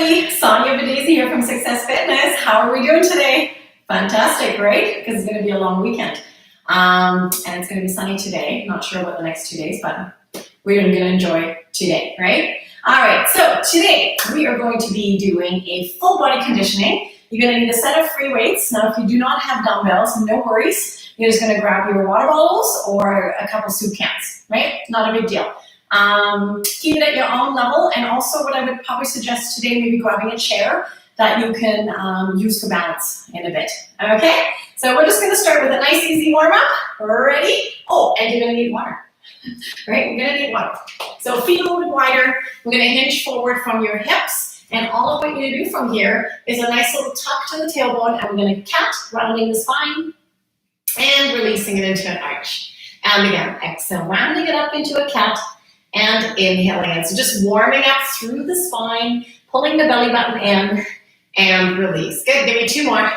everybody, Sonia Badesi here from Success Fitness. How are we doing today? Fantastic, right? Because it's going to be a long weekend. And it's going to be sunny today. Not sure about the next 2 days, but we're going to enjoy today, right? All right, so today we are going to be doing a full body conditioning. You're going to need a set of free weights. Now, if you do not have dumbbells, no worries. You're just going to grab your water bottles or a couple soup cans, right? Not a big deal. Keep it at your own level, and also what I would probably suggest today, maybe grabbing a chair that you can use for balance in a bit. Okay, so we're just going to start with a nice easy warm-up. Ready? Oh, and you're going to need water. Right, we're going to need water. So feet a little bit wider. We're going to hinge forward from your hips, and all of what you're going to do from here is a nice little tuck to the tailbone, and we're going to cat, rounding the spine and releasing it into an arch. And again, exhale, rounding it up into a cat and inhaling it. So just warming up through the spine, pulling the belly button in, and release. Good, give me two more.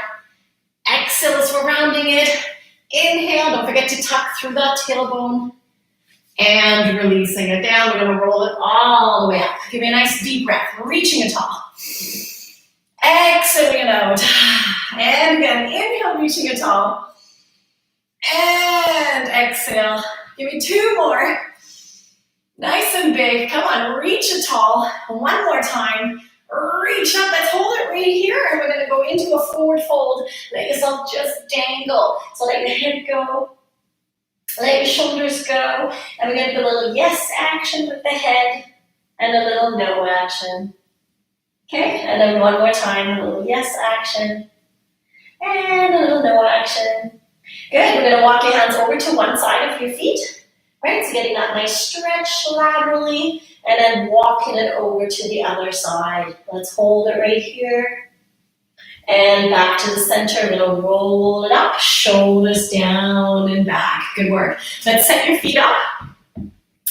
Exhale as we're rounding it. Inhale, don't forget to tuck through that tailbone. And releasing it down. We're gonna roll it all the way up. Give me a nice deep breath, reaching it tall. Exhaling it out. And again, inhale, reaching it tall. And exhale. Give me two more. Nice and big. Come on, reach it tall. One more time. Reach up. Let's hold it right here. And we're going to go into a forward fold. Let yourself just dangle. So let your head go. Let your shoulders go. And we're going to do a little yes action with the head and a little no action. Okay? And then one more time. A little yes action and a little no action. Good. We're going to walk your hands over to one side of your feet. Right, so getting that nice stretch laterally, and then walking it over to the other side. Let's hold it right here. And back to the center. We're going to roll it up, shoulders down and back. Good work. Let's set your feet up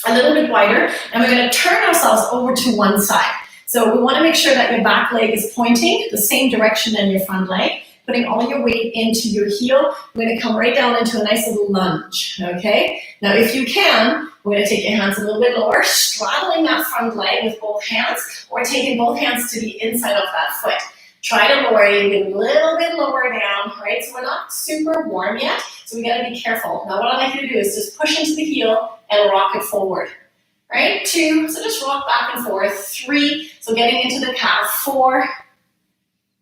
a little bit wider, and we're going to turn ourselves over to one side. So we want to make sure that your back leg is pointing the same direction as your front leg. Putting all your weight into your heel. We're going to come right down into a nice little lunge, okay? Now, if you can, we're going to take your hands a little bit lower, straddling that front leg with both hands, or taking both hands to the inside of that foot. Try to lower it a little bit lower down, right? So we're not super warm yet, so we got to be careful. Now, what I'd like you to do is just push into the heel and rock it forward, right? 2, so just rock back and forth. 3, so getting into the calf. 4,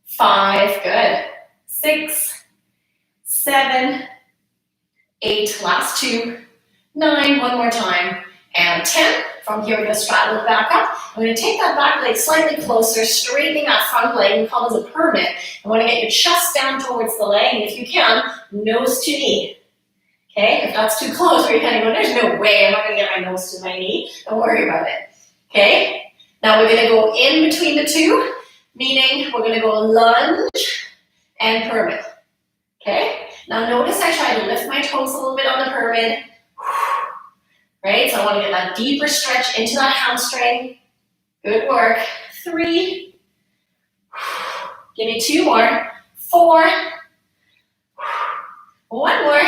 5, good. 6, 7, 8, last 2, 9, one more time, and 10. From here, we're going to straddle it back up. I'm going to take that back leg slightly closer, straightening that front leg. We call this a pyramid. I want to get your chest down towards the leg, and if you can, nose to knee. Okay, if that's too close, where you're kind of going, there's no way I'm not going to get my nose to my knee. Don't worry about it. Okay, now we're going to go in between the two, meaning we're going to go lunge and pyramid. Okay? Now notice I try to lift my toes a little bit on the pyramid. Right? So I want to get that deeper stretch into that hamstring. Good work. 3. Give me 2 more. 4. One more.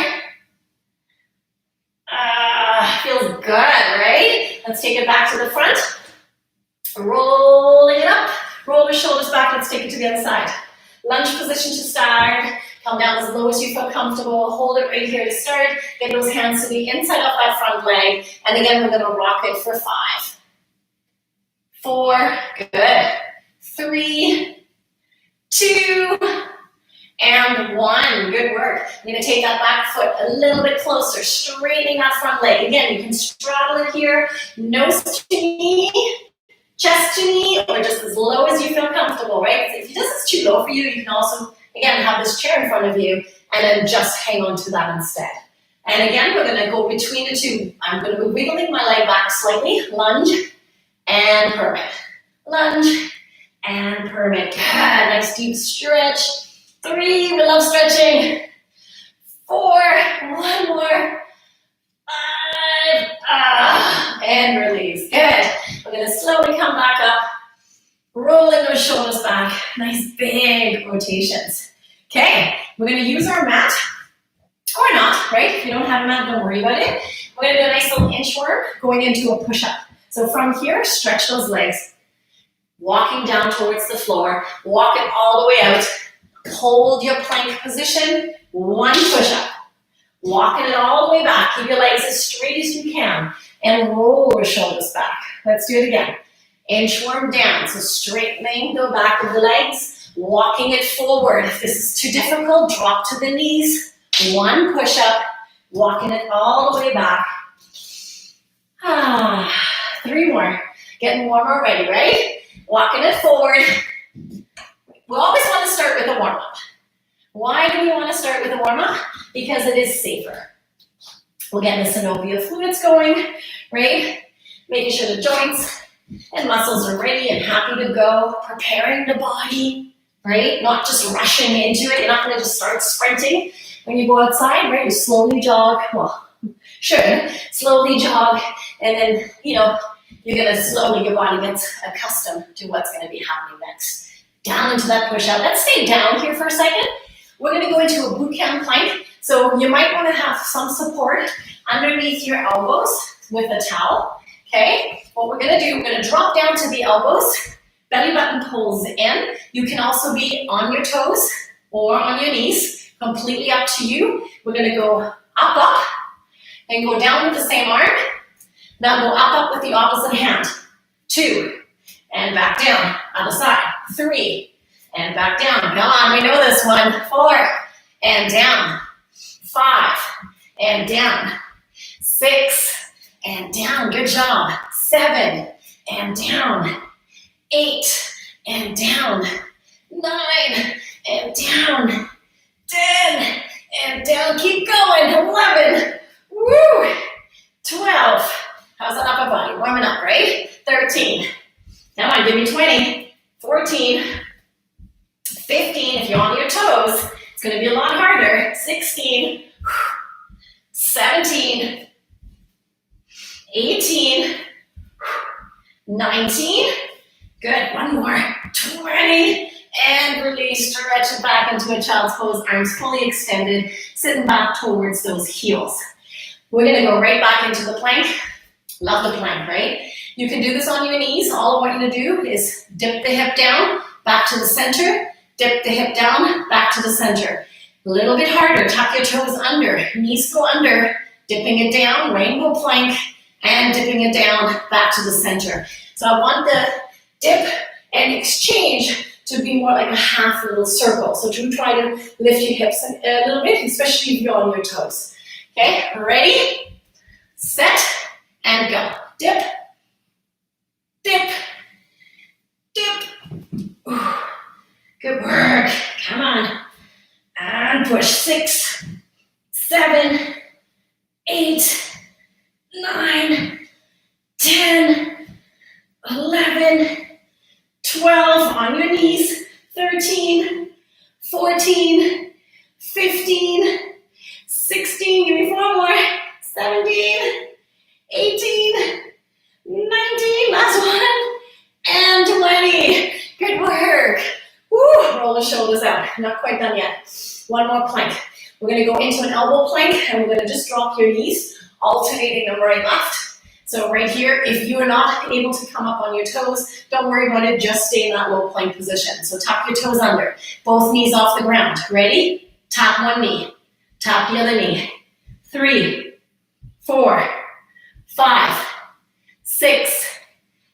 Feels good, right? Let's take it back to the front. Rolling it up. Roll the shoulders back. Let's take it to the other side. Lunge position to start. Come down as low as you feel comfortable. Hold it right here to start. Get those hands to the inside of that front leg. And again, we're going to rock it for 5. 4. Good. 3, 2, and 1. Good work. I'm going to take that back foot a little bit closer, straightening that front leg. Again, you can straddle it here. Nose to knee. Chest to knee, or just as low as you feel comfortable, right? If this is too low for you, you can also, again, have this chair in front of you and then just hang on to that instead. And again, we're going to go between the two. I'm going to be wiggling my leg back slightly. Lunge and pyramid. Lunge and pyramid. Good. Nice deep stretch. 3, we love stretching. 4, one more. 5, and release. Good. We're going to slowly come back up, rolling those shoulders back. Nice big rotations. Okay, we're going to use our mat, or not, right? If you don't have a mat, don't worry about it. We're going to do a nice little inchworm going into a push-up. So from here, stretch those legs. walking down towards the floor, walk it all the way out, hold your plank position, one push-up, walking it all the way back, keep your legs as straight as you can, and roll your shoulders back. Let's do it again. Inchworm down, so straightening the back of the legs, walking it forward. If this is too difficult, drop to the knees, one push-up, walking it all the way back. 3 more. Getting warmer already, right? Walking it forward. We always want to start with a warm-up. Why do we want to start with a warm-up? Because it is safer. We'll get the synovial fluids going, right? Making sure the joints and muscles are ready and happy to go. Preparing the body, right? Not just rushing into it. You're not going to just start sprinting when you go outside, right? You slowly jog. Well, sure, slowly jog. And then, you're going to slowly, your body gets accustomed to what's going to be happening next. Down into that push-up. Let's stay down here for a second. We're going to go into a boot camp plank. So you might want to have some support underneath your elbows with a towel. Okay? What we're going to do, we're going to drop down to the elbows. Belly button pulls in. You can also be on your toes or on your knees. Completely up to you. We're going to go up, and go down with the same arm. Now go up with the opposite hand. 2, and back down, other side. 3, and back down. Come on, we know this one. 4, and down. 5, and down. 6, and down. Good job. 7, and down. 8, and down. 9, and down. 10, and down. Keep going. 11. Woo! 12. How's that upper body? Warming up, right? 13. Come on, give me 20. 14. 15. If you're on your toes, it's going to be a lot harder. 16. 17. 18. 19. Good. One more. 20. And release. Stretch it back into a child's pose. Arms fully extended. Sitting back towards those heels. We're going to go right back into the plank. Love the plank, right? You can do this on your knees. All I want you to do is dip the hip down, back to the center. Dip the hip down, back to the center. A little bit harder. Tuck your toes under. Knees go under. Dipping it down, rainbow plank, and dipping it down, back to the center. So I want the dip and exchange to be more like a half little circle. So do try to lift your hips a little bit, especially if you're on your toes. Okay, ready, set, and go. Dip, dip, dip. Ooh, good work. Come on. And push. 6, 7, 8, 9, 10, 11, 12. On your knees. 13, 14, 15, 16, give me 4 more, 17, 18, 19, last one, and 20. Good work. Woo, roll the shoulders out. Not quite done yet. One more plank. We're going to go into an elbow plank, and we're going to just drop your knees, alternating them right, left. So right here, if you are not able to come up on your toes, don't worry about it. Just stay in that low plank position. So tuck your toes under. Both knees off the ground. Ready? Tap one knee. Tap the other knee. 3, 4, 5, 6,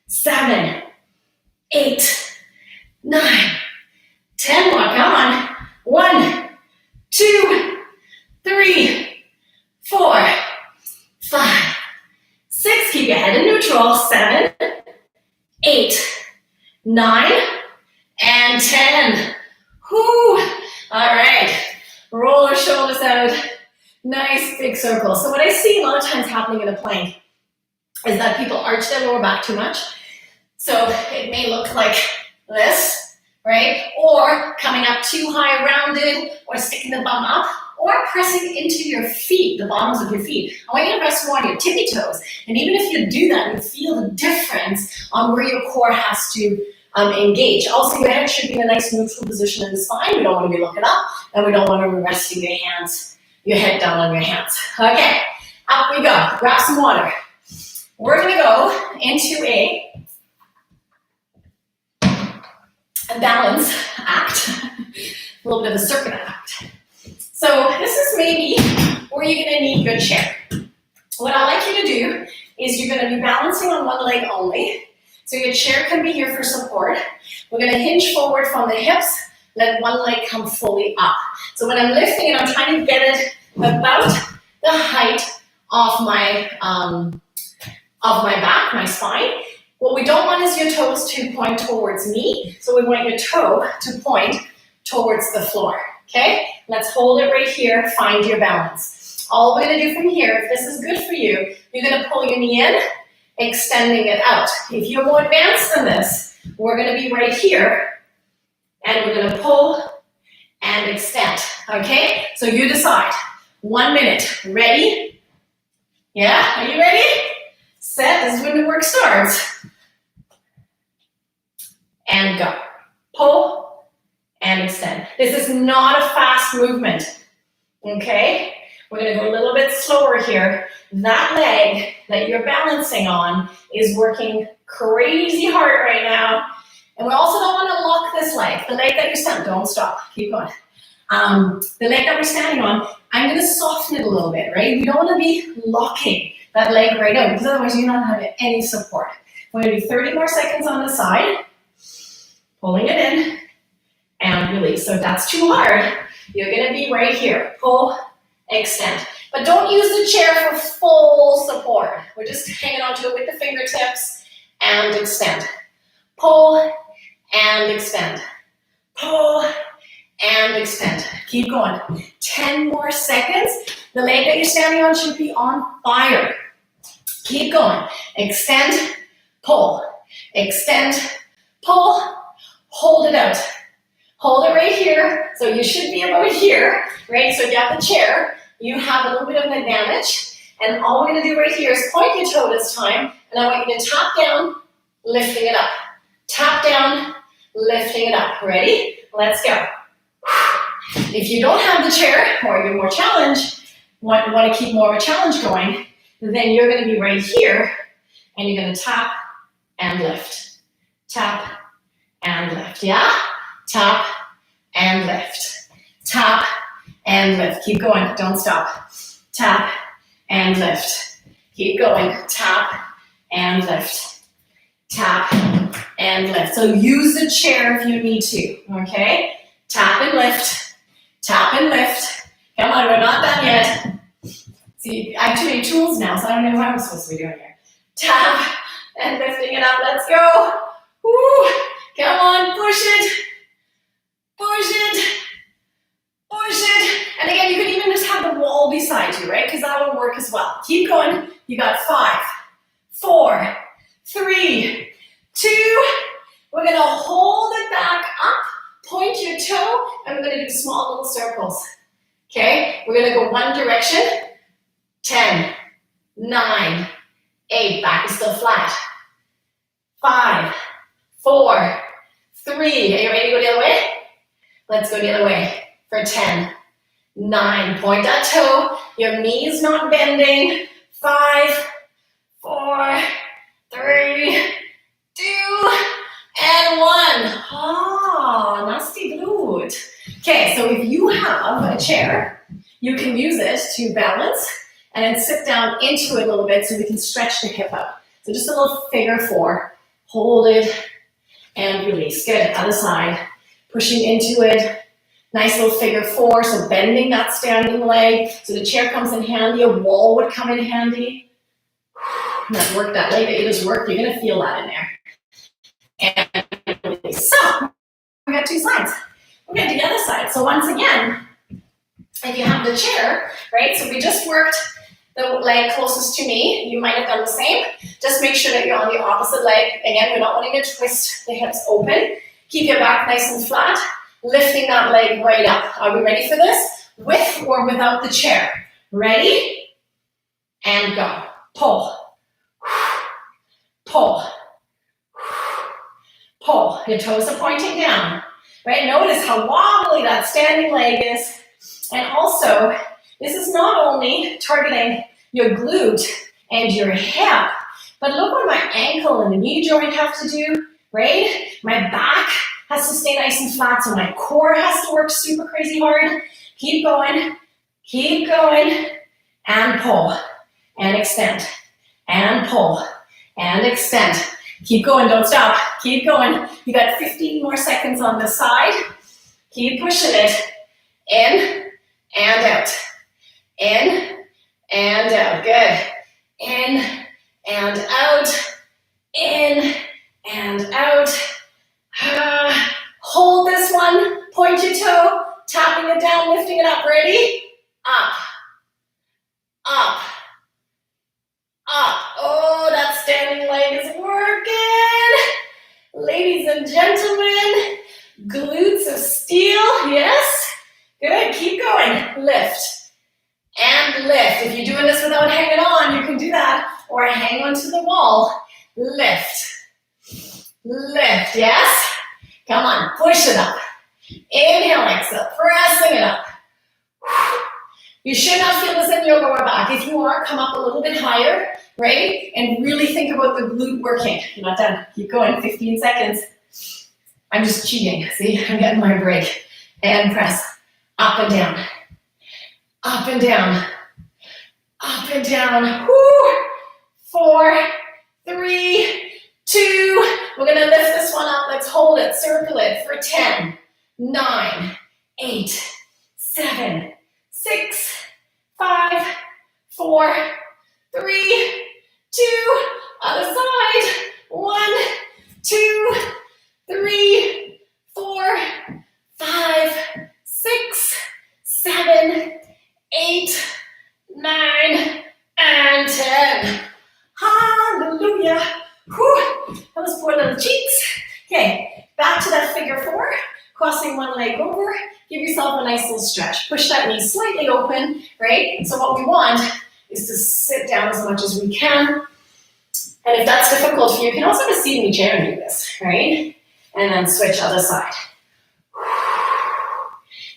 7, 8, 9, 10 more. Come on. 1, 2, 3, 4, 5, 6. Keep your head in neutral. 7, 8, 9, and 10. Whoo! All right. Roll our shoulders out. Nice big circle. So what I see a lot of times happening in a plank is that people arch their lower back too much. So it may look like this, right? Or coming up too high rounded, or sticking the bum up, or pressing into your feet, the bottoms of your feet. I want you to press more on your tippy toes. And even if you do that, you feel the difference on where your core has to engage. Also, your head should be in a nice neutral position in the spine. We don't want to be looking up, and we don't want to be resting your head down on your hands. Okay, up we go. Grab some water. We're going to go into a a balance act, a little bit of a circuit act. So this is maybe where you're gonna need your chair. What I'd like you to do is you're gonna be balancing on one leg only. So your chair can be here for support. We're gonna hinge forward from the hips, let one leg come fully up. So when I'm lifting it, I'm trying to get it about the height of my back, my spine. What we don't want is your toes to point towards me. So we want your toe to point towards the floor, okay? Let's hold it right here, find your balance. All we're gonna do from here, if this is good for you, you're gonna pull your knee in, extending it out. If you're more advanced than this, we're gonna be right here, and we're gonna pull and extend, okay? So you decide. 1 minute, ready? Yeah, are you ready? Set, this is when the work starts. And go. Pull and extend. This is not a fast movement, okay? We're gonna go a little bit slower here. That leg that you're balancing on is working crazy hard right now. And we also don't wanna lock this leg. The leg that you're standing, don't stop, keep going. The leg that we're standing on, I'm gonna soften it a little bit, right? We don't wanna be locking that leg right out because otherwise you're not having any support. We're gonna do 30 more seconds on the side, pulling it in and release. So if that's too hard, you're gonna be right here, pull, extend. But don't use the chair for full support. We're just hanging onto it with the fingertips and extend. Pull and extend. Pull and extend. Keep going. 10 more seconds. The leg that you're standing on should be on fire. Keep going. Extend, pull, extend, pull, hold it out. Hold it right here. So you should be about here, right? So if you have the chair, you have a little bit of an advantage. And all we're gonna do right here is point your toe this time, and I want you to tap down, lifting it up. Tap down, lifting it up. Ready? Let's go. If you don't have the chair, or you're more challenged, want to keep more of a challenge going, then you're gonna be right here, and you're gonna tap and lift. Tap and lift, yeah? Tap and lift. Tap and lift. Keep going, don't stop. Tap and lift. Keep going, tap and lift. Tap and lift. So use the chair if you need to, okay? Tap and lift. Tap and lift. Come on, we're not done yet. See, I have too many tools now, so I don't know what I'm supposed to be doing here. Tap and lifting it up. Let's go. Woo. Come on, push it. Push it. Push it. And again, you can even just have the wall beside you, right? Because that will work as well. Keep going. You got 5, 4, 3, 2. We're going to hold it back up. Point your toe, and we're going to do small little circles. Okay? We're going to go one direction. 10, 9, 8. Back is still flat. 5, 4, 3. Are you ready to go the other way? Let's go the other way for 10, 9. Point that toe. Your knee is not bending. 5, 4, 3, 2, and 1. Ah, nasty gut. Okay, so if you have a chair, you can use it to balance and then sit down into it a little bit so we can stretch the hip out. So just a little figure 4. Hold it and release. Good, other side. Pushing into it. Nice little figure 4, so bending that standing leg. So the chair comes in handy, a wall would come in handy. That work, that leg that you just worked, you're gonna feel that in there. And release. So, we got 2 sides. We're gonna do the other side. So once again, if you have the chair, right, so we just worked the leg closest to me. You might have done the same. Just make sure that you're on the opposite leg. Again, we're not wanting to twist the hips open. Keep your back nice and flat. Lifting that leg right up. Are we ready for this? With or without the chair? Ready? And go. Pull. Pull. Pull. Your toes are pointing down. Right? Notice how wobbly that standing leg is. And also, this is not only targeting your glute and your hip, but look what my ankle and the knee joint have to do, right? My back has to stay nice and flat, so my core has to work super crazy hard. Keep going, and pull, and extend, and pull, and extend. Keep going, don't stop, keep going. You got 15 more seconds on this side. Keep pushing it, in and out, in and out, good. In and out, in and out. Hold this one, point your toe, tapping it down, lifting it up, ready? Up, up, up. Oh, that standing leg is working. Ladies and gentlemen, glutes of steel, yes? Good, keep going, lift. And lift. If you're doing this without hanging on, you can do that. Or hang onto the wall. Lift. Lift, yes? Come on, push it up. Inhale, exhale, pressing it up. You should not feel this in your lower back. If you are, come up a little bit higher, right? And really think about the glute working. You're not done. Keep going, 15 seconds. I'm just cheating. See, I'm getting my break. And press. Up and down. Up and down, up and down. Woo. 4, 3, 2. We're gonna lift this one up. Let's hold it, circle it for 10, 9, 8, 7, 6, 5, 4, 3, 2. Other side. 1, 2, 3, 4, 5, 6, 7, 8, 9, and 10. Hallelujah. Whew. Those poor little cheeks. Okay, back to that figure 4. Crossing one leg over. Give yourself a nice little stretch. Push that knee slightly open, right? So what we want is to sit down as much as we can. And if that's difficult for you, you can also just see me chair and do this, right? And then switch other side.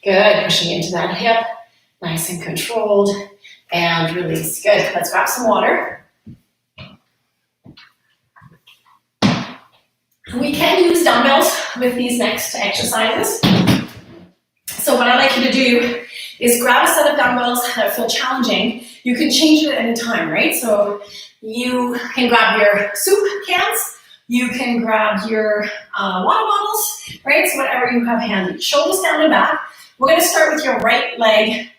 Good, pushing into that hip. Nice and controlled, and release. Good, let's grab some water. We can use dumbbells with these next exercises. So what I like you to do is grab a set of dumbbells that feel challenging. You can change it at any time, right? So you can grab your soup cans, you can grab your water bottles, right? So whatever you have handy. Shoulders down and back. We're gonna start with your right leg.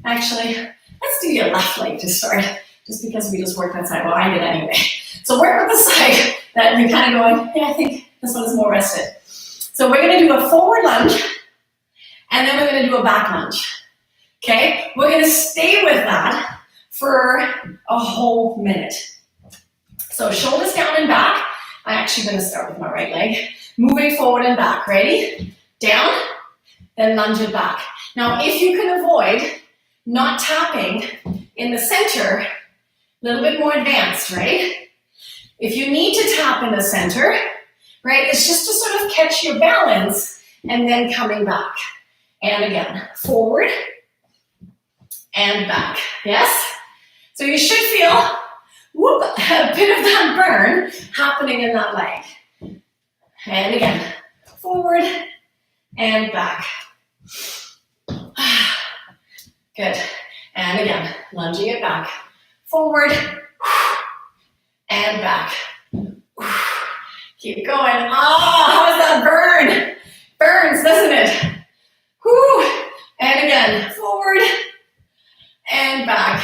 Actually, let's do your left leg to start, just because we just worked that side. Well, I did anyway. So work with the side that you're kind of going, yeah, I think this one is more rested. So we're going to do a forward lunge, and then we're going to do a back lunge. Okay? We're going to stay with that for a whole minute. So shoulders down and back. I'm actually going to start with my right leg. Moving forward and back. Ready? Down, then lunge it back. Now, if you can avoid not tapping in the center, a little bit more advanced, right? If you need to tap in the center, right, it's just to sort of catch your balance and then coming back. And again, forward and back, yes? So you should feel a bit of that burn happening in that leg. And again, forward and back. Good. And again, lunging it back. Forward and back. Keep going. Oh, how does that burn? Burns, doesn't it? Whew. And again, forward and back.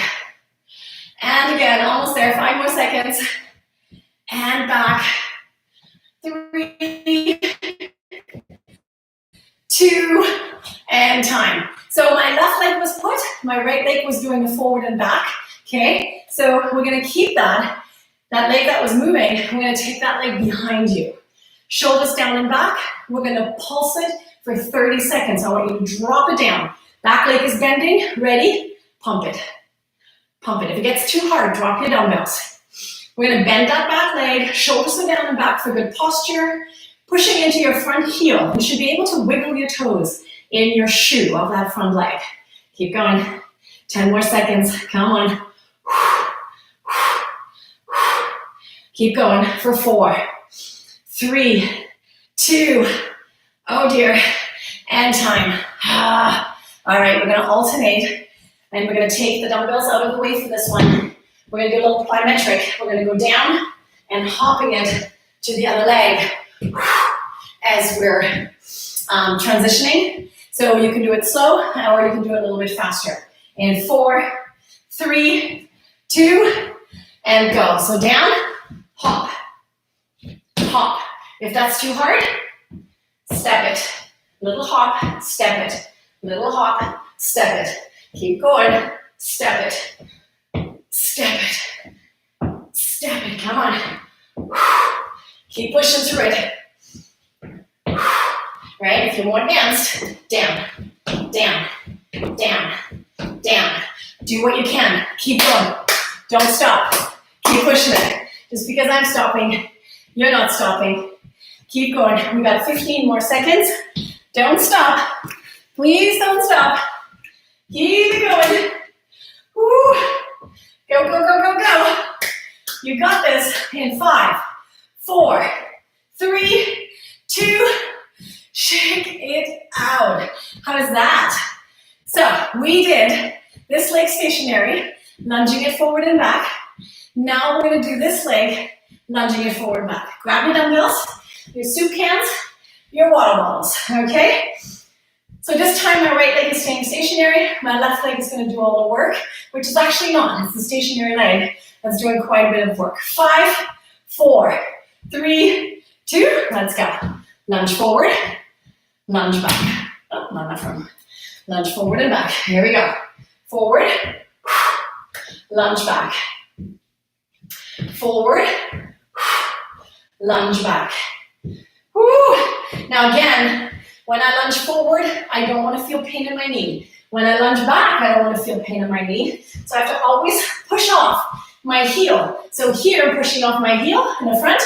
And again, almost there. 5 more seconds. And back. 3, 2, and time. So my left leg was put, my right leg was doing the forward and back. Okay, so we're gonna keep that leg that was moving, we're gonna take that leg behind you. Shoulders down and back, we're gonna pulse it for 30 seconds. I want you to drop it down. Back leg is bending, ready? Pump it. Pump it. If it gets too hard, drop your dumbbells. We're gonna bend that back leg, shoulders are down and back for good posture. Pushing into your front heel. You should be able to wiggle your toes in your shoe of that front leg. Keep going. 10 more seconds. Come on. Keep going for 4, 3, 2, Oh dear. And time. All right, we're gonna alternate and we're gonna take the dumbbells out of the way for this one. We're gonna do a little plyometric. We're gonna go down and hopping it to the other leg as we're transitioning. So you can do it slow or you can do it a little bit faster. In 4, 3, 2, and go. So down, hop, hop. If that's too hard, step it. Little hop, step it. Little hop, step it. Keep going, step it. Step it. Step it, come on. Keep pushing through it. Right, if you're more advanced, down, down, down, down. Do what you can, keep going. Don't stop, keep pushing it. Just because I'm stopping, you're not stopping. Keep going, we got 15 more seconds. Don't stop, please don't stop. Keep it going. Woo. Go, go, go, go, go. You got this in 5, 4, 3, 2, shake it out. How's that? So we did this leg stationary, lunging it forward and back. Now we're gonna do this leg, lunging it forward and back. Grab your dumbbells, your soup cans, your water bottles, okay? So this time my right leg is staying stationary, my left leg is gonna do all the work, which is actually not, it's the stationary leg that's doing quite a bit of work. 5, 4, 3, 2, let's go. Lunge forward, lunge back. Oh, not enough room. Lunge forward and back. Here we go. Forward, lunge back. Forward, lunge back. Woo. Now again, when I lunge forward, I don't want to feel pain in my knee. When I lunge back, I don't want to feel pain in my knee. So I have to always push off my heel. So here, I'm pushing off my heel in the front.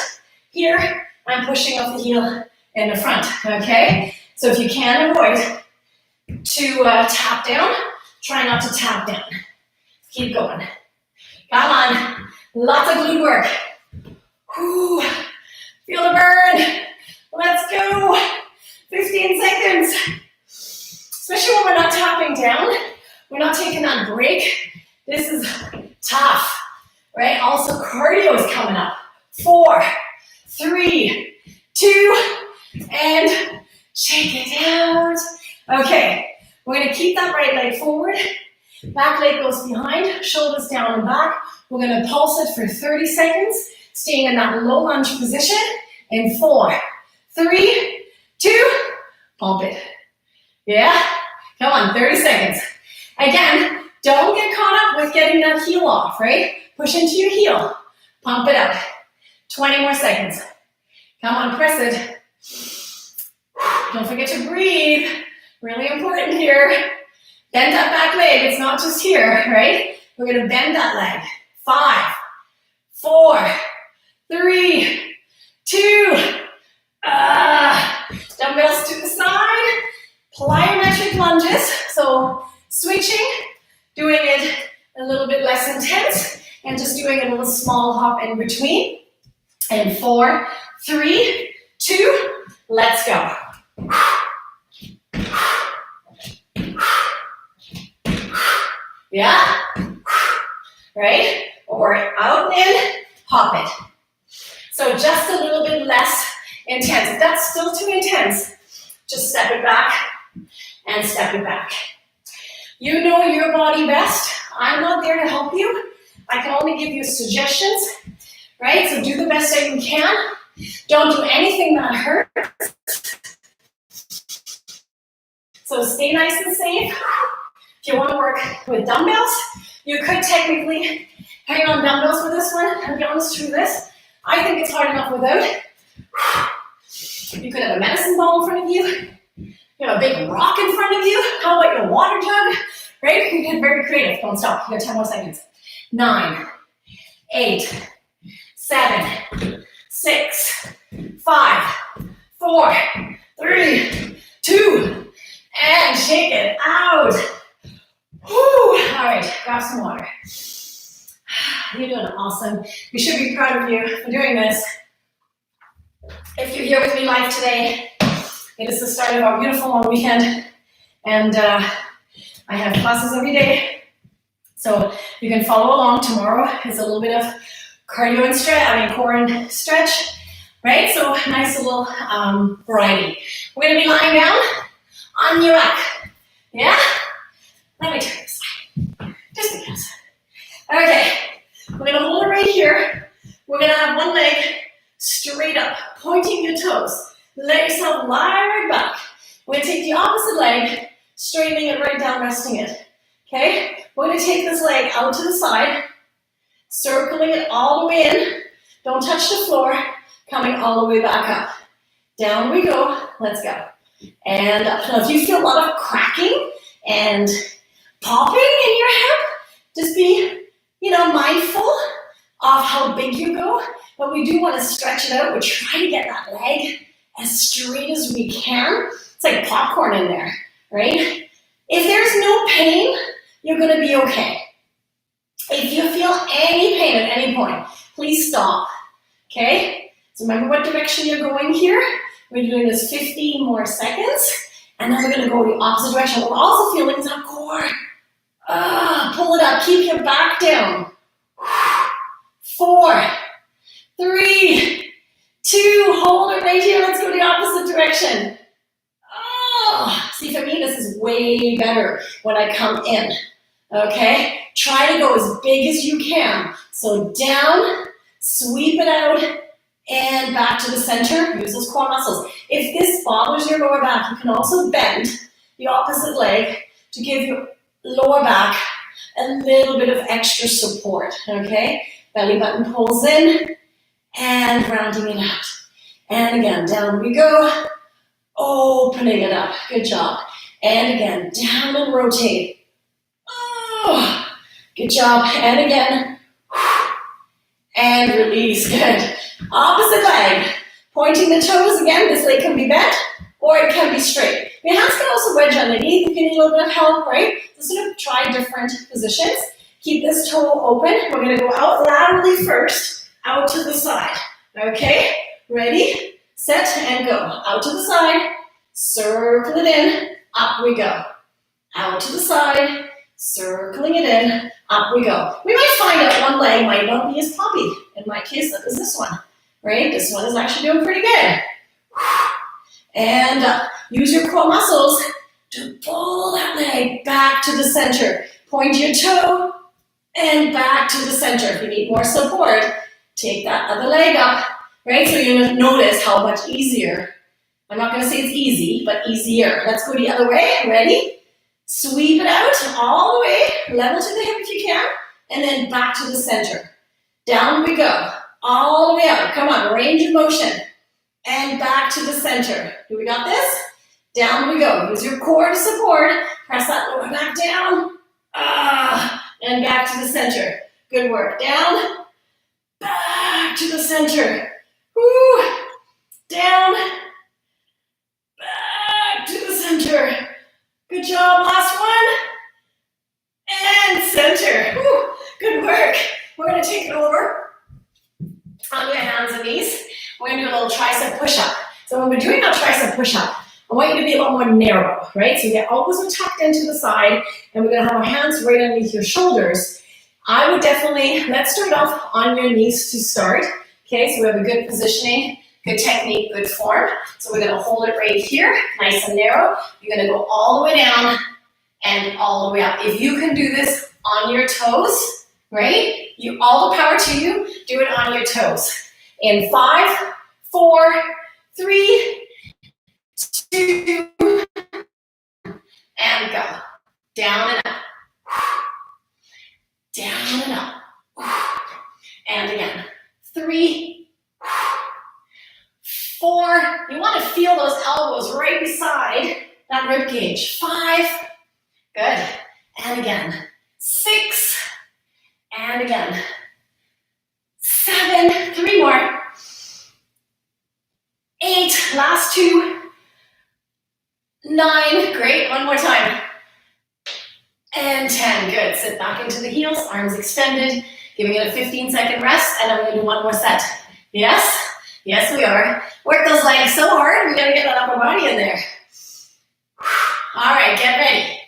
Here, I'm pushing off the heel in the front, okay? So if you can avoid to tap down, try not to tap down. Keep going. Come on, lots of glute work. Whew. Feel the burn. Let's go. 15 seconds. Especially when we're not tapping down, we're not taking that break. This is tough, right? Also, cardio is coming up. 4, 3, 2, and shake it out. Okay, we're gonna keep that right leg forward. Back leg goes behind, shoulders down and back. We're gonna pulse it for 30 seconds, staying in that low lunge position. In 4, 3, 2, pump it. Yeah? Come on, 30 seconds. Again, don't get caught up with getting that heel off, right? Push into your heel. Pump it up. 20 more seconds. Come on, press it. Don't forget to breathe. Really important here. Bend that back leg. It's not just here, right? We're going to bend that leg. 5, 4, 3, 2, dumbbells to the side. Plyometric lunges. So switching, doing it a little bit less intense, and just doing a little small hop in between. And 4, 3, 2, let's go. Yeah? Right? Or out and in, hop it. So just a little bit less intense. If that's still too intense, just step it back and step it back. You know your body best. I'm not there to help you. I can only give you suggestions, right? So do the best that you can. Don't do anything that hurts. So stay nice and safe. If you want to work with dumbbells, you could technically hang on dumbbells for this one and be honest through this. I think it's hard enough without. You could have a medicine ball in front of you. You have a big rock in front of you. How about your water jug? Right? You get very creative. Don't stop. You got 10 more seconds. 9, 8, 7, 6, 5, 4, 3, 2, and shake it out. Whew. All right, grab some water. You're doing awesome. You should be proud of you for doing this. If you're here with me live today, It is the start of our beautiful long weekend, and I have classes every day, so you can follow along. Tomorrow is a little bit of cardio and stretch, core and stretch, right? So nice little variety. We're gonna be lying down on your back, yeah? Let me turn this side, just because. Okay, we're gonna hold it right here. We're gonna have one leg straight up, pointing your toes. Let yourself lie right back. We're gonna take the opposite leg, straightening it right down, resting it. Okay? We're gonna take this leg out to the side, circling it all the way in. Don't touch the floor, coming all the way back up. Down we go, let's go. And up. Now if you feel a lot of cracking and popping in your hip, just be, mindful of how big you go. But we do want to stretch it out. We're trying to get that leg as straight as we can. It's like popcorn in there, right? If there's no pain, you're gonna be okay. If you feel any pain at any point, please stop, okay? So remember what direction you're going here. We're doing this 15 more seconds, and then we're gonna go the opposite direction. We're also feeling that core. Pull it up, keep your back down. 4, 3, 2, hold it right here. Let's go the opposite direction. See, for me, this is way better when I come in, okay? Try to go as big as you can. So down, sweep it out, and back to the center. Use those core muscles. If this bothers your lower back, you can also bend the opposite leg to give your lower back a little bit of extra support, okay? Belly button pulls in, and rounding it out. And again, down we go, opening it up. Good job. And again, down and rotate. Good job. And again, and release. Good. Opposite leg. Pointing the toes again. This leg can be bent or it can be straight. Your hands can also wedge underneath if you need a little bit of help, right? So sort of try different positions. Keep this toe open. We're going to go out laterally first, out to the side. Okay? Ready, set, and go. Out to the side, circle it in, up we go. Out to the side, circling it in, up we go. We might find that one leg might not be as poppy. In my case, that was this one, right? This one is actually doing pretty good. And use your core muscles to pull that leg back to the center. Point your toe and back to the center. If you need more support, take that other leg up, right? So you notice how much easier. I'm not going to say it's easy, but easier. Let's go the other way. Ready? Sweep it out all the way, level to the hip if you can, and then back to the center. Down we go, all the way out. Come on, range of motion. And back to the center. Do we got this? Down we go. Use your core to support. Press that lower back down. And back to the center. Good work. Down. Back to the center. Woo. Down. Back to the center. Good job. Last one. And center. Woo. Good work. We're going to take it over on your hands and knees. We're going to do a little tricep push-up. So when we're doing our tricep push-up, I want you to be a lot more narrow, right? So your elbows are tucked into the side, and we're going to have our hands right underneath your shoulders. I would definitely, let's start off on your knees to start. Okay, so we have a good positioning, good technique, good form. So we're going to hold it right here, nice and narrow. You're going to go all the way down and all the way up. If you can do this on your toes, right? All the power to you, do it on your toes. In 5, 4, 3, 2, and go. Down and up. Down and up. And again. 3, 4. You want to feel those elbows right beside that rib cage. 5. Good. And again. 6. And again. 7. 3 more. 8. Last 2. 9. Great. One more time. And 10. Good. Sit back into the heels. Arms extended. Giving it a 15-second rest. And I'm going to do one more set. Yes? Yes, we are. Work those legs so hard, we gotta get that upper body in there. All right, get ready.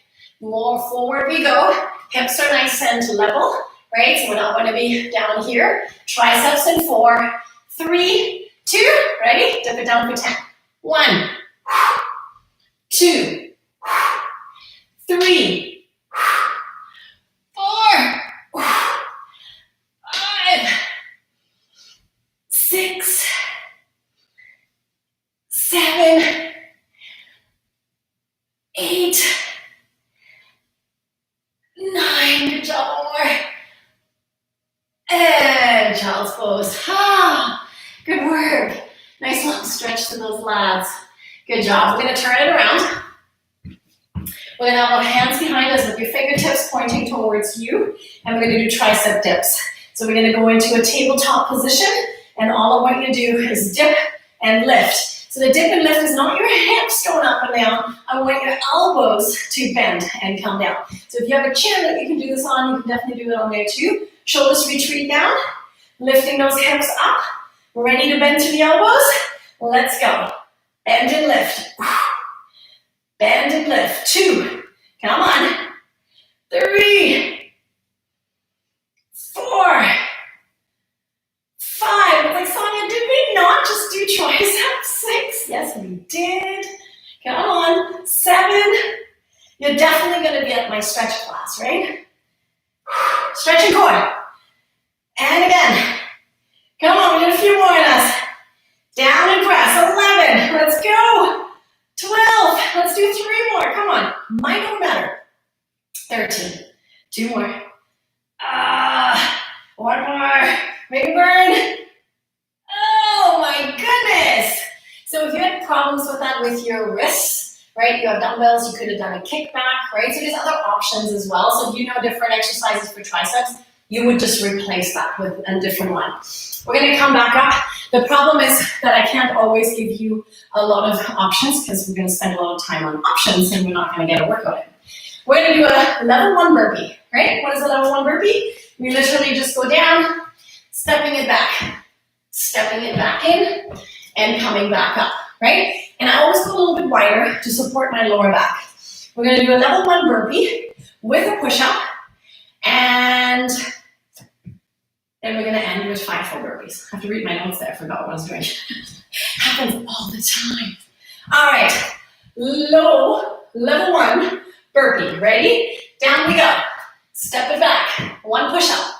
More forward we go. Hips are nice and level, right? So we're not gonna be down here. Triceps in 4, 3, 2, ready? Dip it down for 10. 1, 2, 3, 4, 5, 6, 7, 8, 9, good job, more. And child's pose. Ah, good work. Nice long stretch to those lats. Good job. We're gonna turn it around. We're gonna have our hands behind us with your fingertips pointing towards you, and we're gonna do tricep dips. So we're gonna go into a tabletop position, and all I want you to do is dip and lift. So the dip and lift is not your hips going up and down. I want your elbows to bend and come down. So if you have a chair that you can do this on, you can definitely do it on there too. Shoulders retreat down, lifting those hips up. We're ready to bend to the elbows. Let's go. Bend and lift. Bend and lift. 2. Come on. 3, 4, 5. It's like, Sonia, did we not just do triceps? 6. Yes, we did. Come on. 7. You're definitely going to be at my stretch class, right? Stretching core. And again. Come on, we got a few more in us. Down and press. 11. Let's go. 12. Let's do 3 more. Come on. Might go better. 13. 2 more. 1 more. Make it burn. Oh my goodness. So if you had problems with that with your wrists, right? You have dumbbells, you could have done a kickback, right? So there's other options as well. So if you know different exercises for triceps, you would just replace that with a different one. We're gonna come back up. The problem is that I can't always give you a lot of options because we're gonna spend a lot of time on options and we're not gonna get a workout in. We're gonna do a level 1 burpee, right? What is a level 1 burpee? We literally just go down, stepping it back in, and coming back up, right? And I always go a little bit wider to support my lower back. We're gonna do a level 1 burpee with a push-up, and then we're gonna end with 5 full burpees. I have to read my notes there, I forgot what I was doing. Happens all the time. All right, level 1 burpee, ready? Down we go. Step it back, 1 push-up.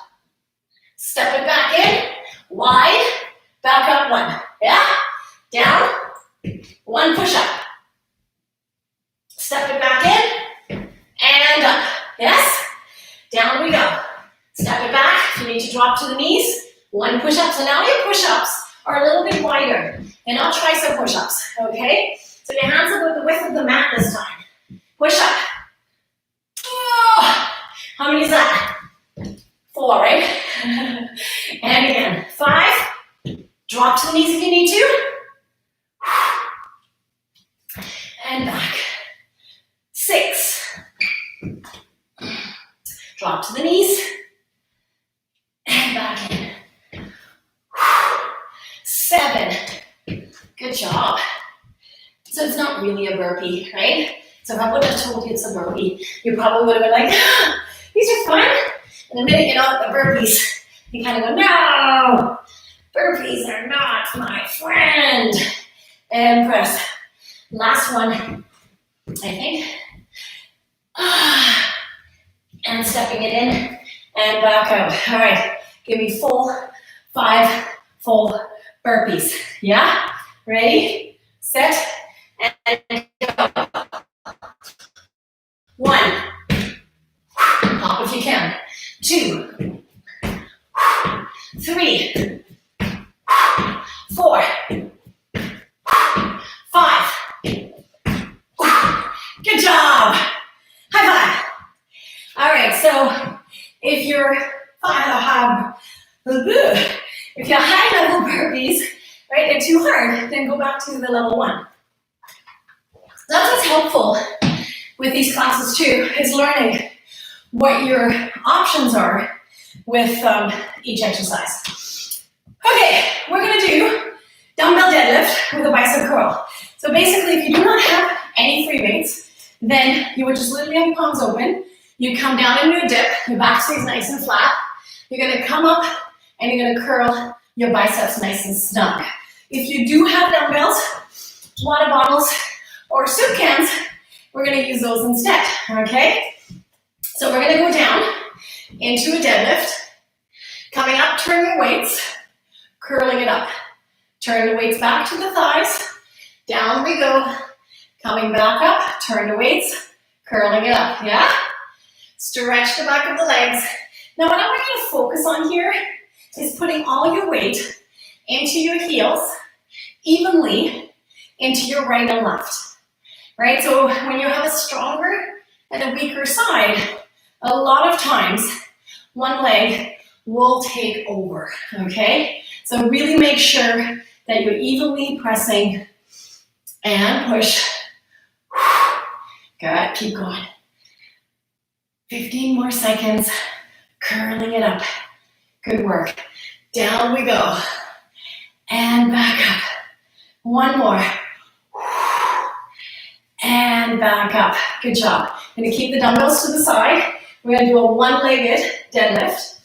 Step it back in, wide, back up 1. Yeah? Down, 1 push-up. Step it back in, and up. Yes? Down we go. Step it back. If you need to drop to the knees, 1 push-up. So now your push-ups are a little bit wider and not tricep push-ups, okay? So your hands are with the width of the mat this time. Push up. Oh, how many is that? 4, right? And again, 5. Drop to the knees if you need to. And back. 6. Drop to the knees. And back in. 7. Good job. So it's not really a burpee, right? So if I would have told you it's a burpee, you probably would have been like, these are fun. And the minute you know the burpees, you kind of go, no, burpees are not my friend. And press. Last one, I think. And stepping it in and back out. All right, give me 5 full burpees. Yeah? Ready, set, and go. 1. Pop if you can. 2. 3. 4. 5. Good job. High five. All right, so if you're high level burpees, right, they're too hard, then go back to the level 1. That's what's helpful with these classes too, is learning what your options are with each exercise. Okay, we're gonna do dumbbell deadlift. deadlift with a bicep curl. So basically, if you do not have any free weights, then you would just literally have your palms open. You come down into a dip, your back stays nice and flat. You're gonna come up and you're gonna curl your biceps nice and snug. If you do have dumbbells, water bottles, or soup cans, we're gonna use those instead, okay? So we're gonna go down into a deadlift. Coming up, turn your weights, curling it up. Turn the weights back to the thighs. Down we go. Coming back up, turn the weights, curling it up, yeah? Stretch the back of the legs. Now what I want you to focus on here is putting all your weight into your heels, evenly into your right and left, right? So when you have a stronger and a weaker side, a lot of times one leg will take over, okay? So really make sure that you're evenly pressing and push. Good, keep going. 15 more seconds, curling it up. Good work. Down we go. And back up. One more. And back up. Good job. I'm gonna keep the dumbbells to the side. We're gonna do a one-legged deadlift.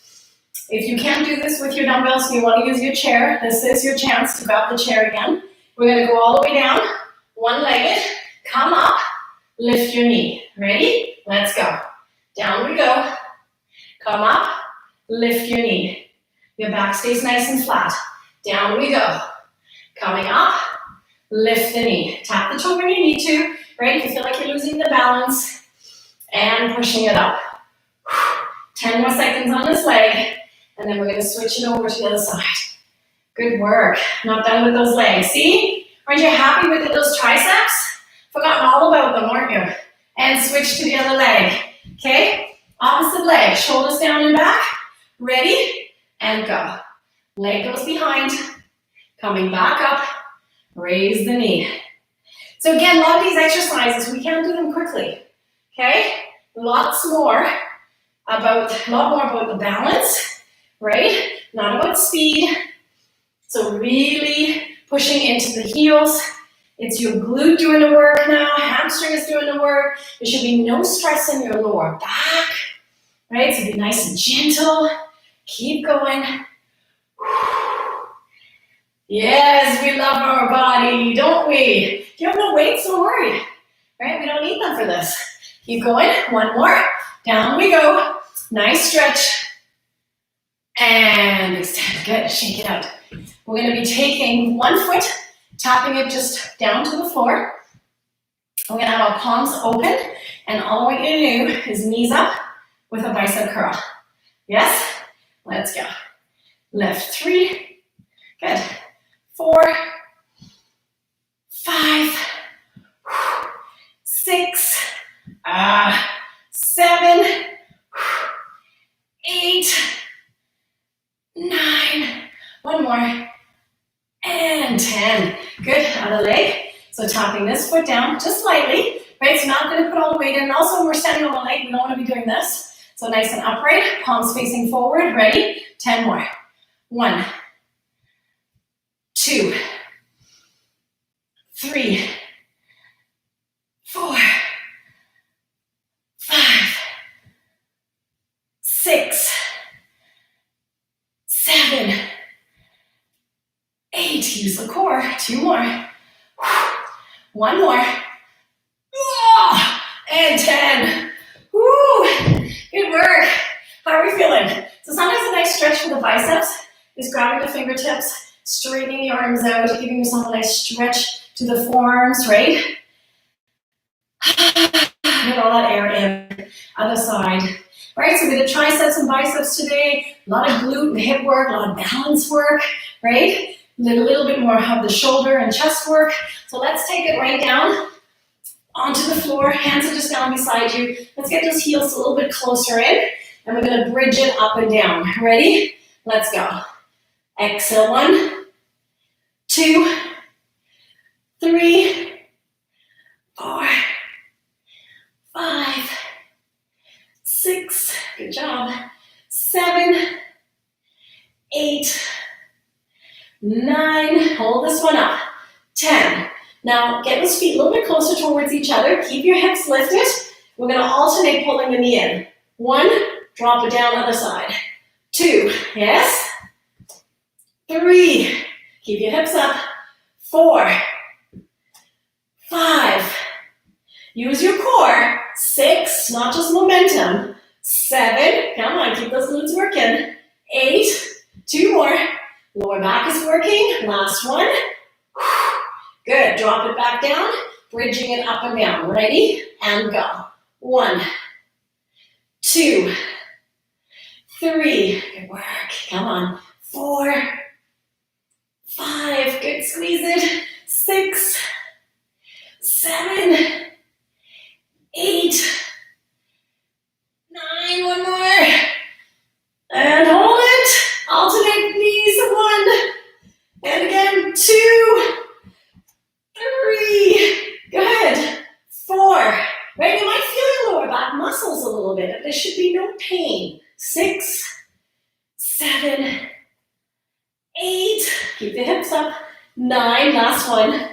If you can't do this with your dumbbells and you wanna use your chair, this is your chance to grab the chair again. We're gonna go all the way down, one-legged, come up, lift your knee. Ready? Let's go. Down we go. Come up, lift your knee. Your back stays nice and flat. Down we go. Coming up, lift the knee. Tap the toe when you need to, right? If you feel like you're losing the balance, and pushing it up. 10 more seconds on this leg, and then we're gonna switch it over to the other side. Good work. Not done with those legs. See? Aren't you happy with those triceps? Forgotten all about them, aren't you? And switch to the other leg. Okay? Opposite leg. Shoulders down and back. Ready? And go. Leg goes behind. Coming back up. Raise the knee. So again, a lot of these exercises, we can't do them quickly. Okay? A lot more about the balance, right? Not about speed. So really pushing into the heels. It's your glute doing the work now, hamstring is doing the work. There should be no stress in your lower back, right? So be nice and gentle. Keep going. Yes, we love our body, don't we? If you have no weights, don't worry, right? We don't need them for this. Keep going, one more. Down we go. Nice stretch. And extend, good, shake it out. We're gonna be taking one foot, tapping it just down to the floor. We're gonna have our palms open, and all we're gonna do is knees up with a bicep curl. Yes? Let's go. Lift, 3, good. 4, 5, 6, 7, 8, 9, one more, and 10. Good, other leg. So tapping this foot down just slightly, right? So not gonna put all the weight in. And also when we're standing on one leg, we don't wanna be doing this. So nice and upright, palms facing forward, ready? 10 more. 1, 2, 3, 4, 5, 6, 7, 8, use the core, 2 more, 1 more, and 10. Woo! Good work. How are we feeling? So sometimes a nice stretch for the biceps is grabbing the fingertips, straightening the arms out, giving yourself a nice stretch to the forearms, right? Get all that air in. Other side. Right, so we did triceps and biceps today, a lot of glute and hip work, a lot of balance work, right? And then a little bit more of the shoulder and chest work. So let's take it right down onto the floor. Hands are just down beside you. Let's get those heels a little bit closer in, and we're gonna bridge it up and down. Ready? Let's go. Exhale, 1, 2, 3, 4, 5, 6, good job, 7, 8, 9, hold this one up, 10. Now get those feet a little bit closer towards each other. Keep your hips lifted. We're going to alternate pulling the knee in. 1, drop it down other side. 2, yes. 3, keep your hips up. 4, 5, use your core. 6, not just momentum. 7, come on, keep those glutes working. 8, 2 more. Lower back is working. Last one. Good, drop it back down, bridging it up and down. Ready? And go. 1, 2, 3, good work, come on. 4, 5, good, squeeze it. 6, 7, 8, 9, one more. And hold it. Alternate knees. 1, and again, 2, 3, good. 4, right? You might feel your lower back muscles a little bit, but there should be no pain. 6, 7, 8, keep the hips up. 9, last one.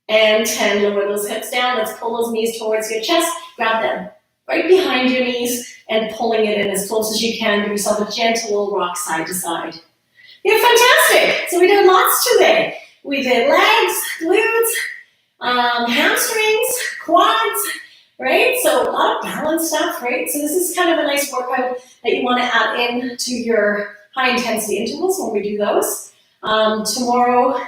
And 10, lower those hips down. Let's pull those knees towards your chest. Grab them right behind your knees and pulling it in as close as you can. Give yourself a gentle rock side to side. You're fantastic. So we did lots today. We did legs, glutes, hamstrings, quads, right? So a lot of balance stuff, right? So this is kind of a nice workout that you want to add in to your high intensity intervals when we do those. Tomorrow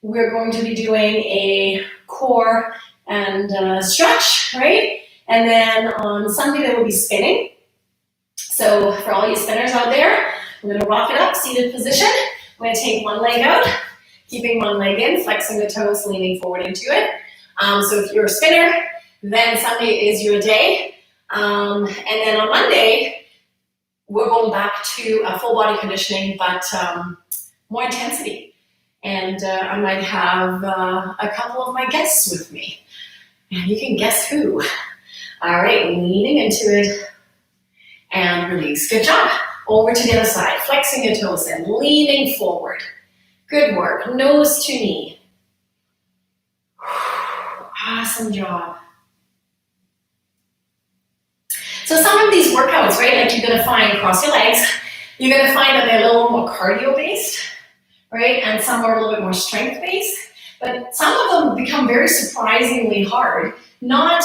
we're going to be doing a core and stretch, right? And then on Sunday there will be spinning. So for all you spinners out there, we're going to rock it up, seated position. We're going to take one leg out, keeping one leg in, flexing the toes, leaning forward into it. So if you're a spinner, then Sunday is your day. And then on Monday, we're going back to a full body conditioning, but more intensity. And I might have a couple of my guests with me. And you can guess who. All right, leaning into it and release. Good job. Over to the other side, flexing your toes in, leaning forward. Good work, nose to knee. Awesome job. So some of these workouts, right, like you're gonna find across your legs, you're gonna find that they're a little more cardio-based, right? And some are a little bit more strength-based. But some of them become very surprisingly hard, not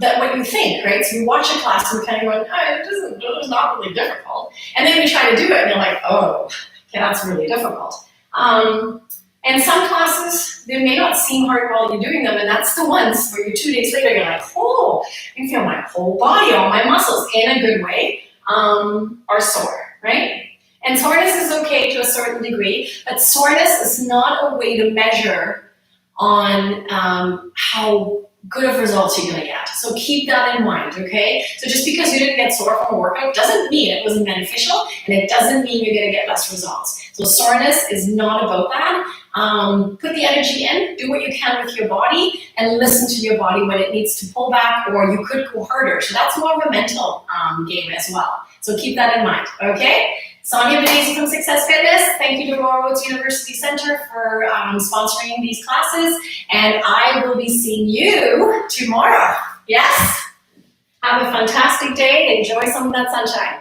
that what you think, right? So you watch a class and kind of going, it's not really difficult. And then you try to do it and you're like, oh, okay, that's really difficult. And some classes, they may not seem hard while you're doing them, and that's the ones where you're 2 days later, you're like, oh, I can feel my whole body, all my muscles, in a good way, are sore, right? And soreness is okay to a certain degree, but soreness is not a way to measure on how good of results you're going to get. So keep that in mind, okay? So just because you didn't get sore from a workout doesn't mean it wasn't beneficial, and it doesn't mean you're going to get less results. So soreness is not about that. Put the energy in, do what you can with your body, and listen to your body when it needs to pull back, or you could go harder. So that's more of a mental game as well. So keep that in mind, okay? Sonia Benesi from Success Fitness. Thank you to Royal Roads University Center for sponsoring these classes. And I will be seeing you tomorrow. Yes? Have a fantastic day. Enjoy some of that sunshine.